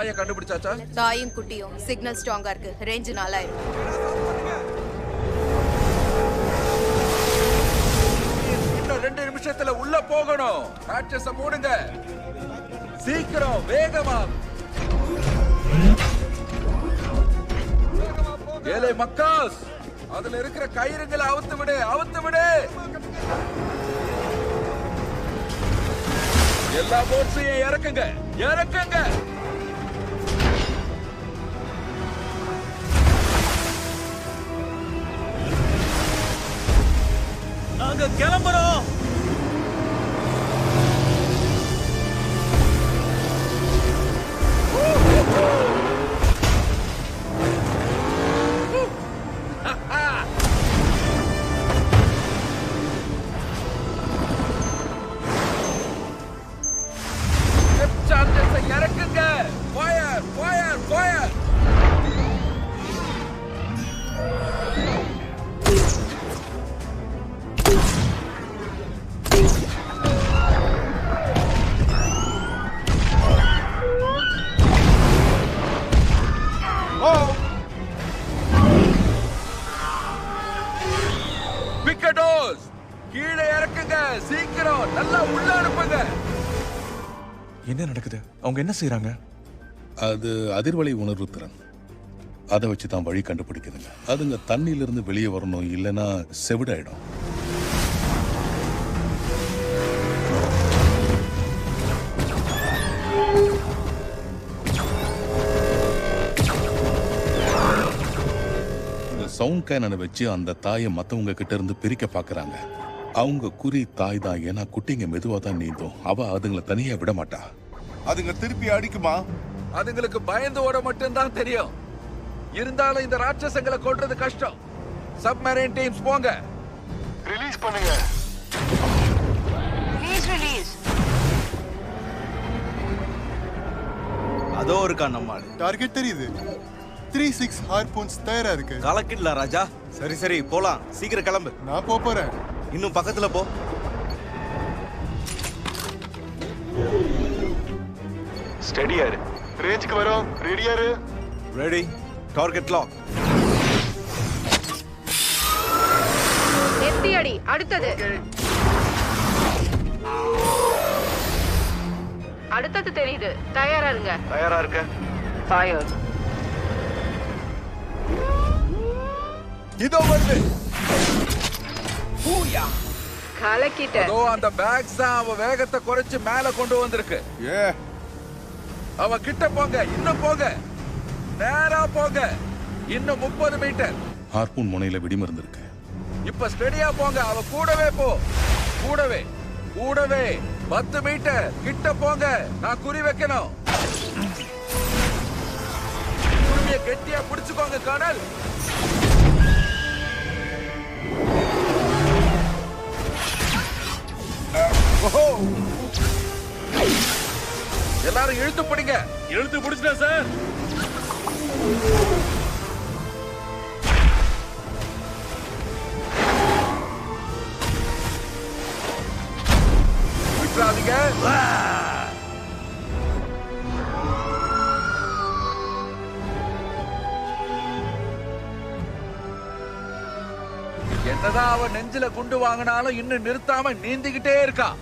தாயை கண்டுபிடிச்சாச்சா? தாயும் குட்டியும் சிக்னல் ஸ்ட்ராங்கா இருக்கு. ரேஞ்ச் 4000. இன்னும் 2 நிமிஷத்துல உள்ள போகணும். ராட்சச மூடுங்க சீக்கிரம், வேகமா. ஏலே மக்காஸ், அதுல இருக்கிற கயிறுகளை அவுத்து விடு, அவுத்து விடு. எல்லா போட்ஸையும் இறக்குங்க, இறக்குங்க. நாங்க கிளம்புறோம். இறக்குங்க. Fire, fire, fire. பிக்கடோஸ் கீழே இறக்குங்க சீக்கிரம், நல்லா உள்ள அனுப்புங்க. என்ன நடக்குது? அவங்க என்ன செய்யறாங்க? அது அதிர்வலை உணர்வு திறன். அதை வச்சு தான் வழி கண்டுபிடிக்குதுங்க. அதுங்க தண்ணியிலிருந்து வெளியே வரணும், இல்லைன்னா செவிடாயிடும். இந்த சவுண்ட் கேனனை வச்சு அந்த தாயை மற்றவங்க கிட்ட இருந்து பிரிக்க பாக்குறாங்க. அவங்க குறி தாய் தான், ஏன்னா குட்டிங்க மெதுவா தான் நீந்தும். அவ அதுங்களை தனியா விட மாட்டா. அதுங்க திருப்பி அடிக்குமா? அதுங்களுக்கு பயந்து ஓட மட்டும்தான் தெரியும். இருந்தாலும் இந்த ராட்சசங்களை கொல்றது கஷ்டம். சப்மரைன் டீம்ஸ் போங்க. ரிலீஸ் பண்ணுங்க. ரிலீஸ். அதோ இருக்கா நம்மால். டார்கெட் தெரியுது. 36 ஹார்பூன்ஸ் தயாரா இருக்கு. கலக்கிடலாம் ராஜா. சரி சரி போலாம், சீக்கிரம் கிளம்பு. நான் போறேன். இன்னும் பக்கத்துல போ. ஸ்டடியா இரு. ரேஞ்சுக்கு வரோம். ரெடியா இரு. ரெடி. Target lock. எத்தி அடி. அடுத்தது. அடுத்தது தெரியுது. தயாரா இருங்க. தயாரா இருக்க. ஃபயர். இதோ வருது. பூயா. கலக்கிட்ட. அதோ அந்த பேக்ஸ் தான் அவ வேகத்தை குறைச்சு மேல கொண்டு வந்திருக்கு. அவ கிட்ட போங்க, இன்னும் போங்க, நேரா போங்க, இன்னும் 30 மீட்டர். ஹார்பூன் முனையில வெடிமருந்து இருக்கு. இப்ப ஸ்டெடியா போங்க. அவ கூடவே போ, கூடவே கூடவே 10 மீட்டர் கிட்ட போங்க. நான் குறி வைக்கணும். குருவிய கெட்டியா பிடிச்சுக்கோங்க கர்னல். எல்லாரும் இழுத்து பிடிங்க. இழுத்து பிடிச்சிட்டேன் சார். விட்டுறாதீங்க. என்னதான் அவன் நெஞ்சில குண்டு வாங்கினாலும் இன்னும் நிறுத்தாம நீந்திக்கிட்டே இருக்கான்.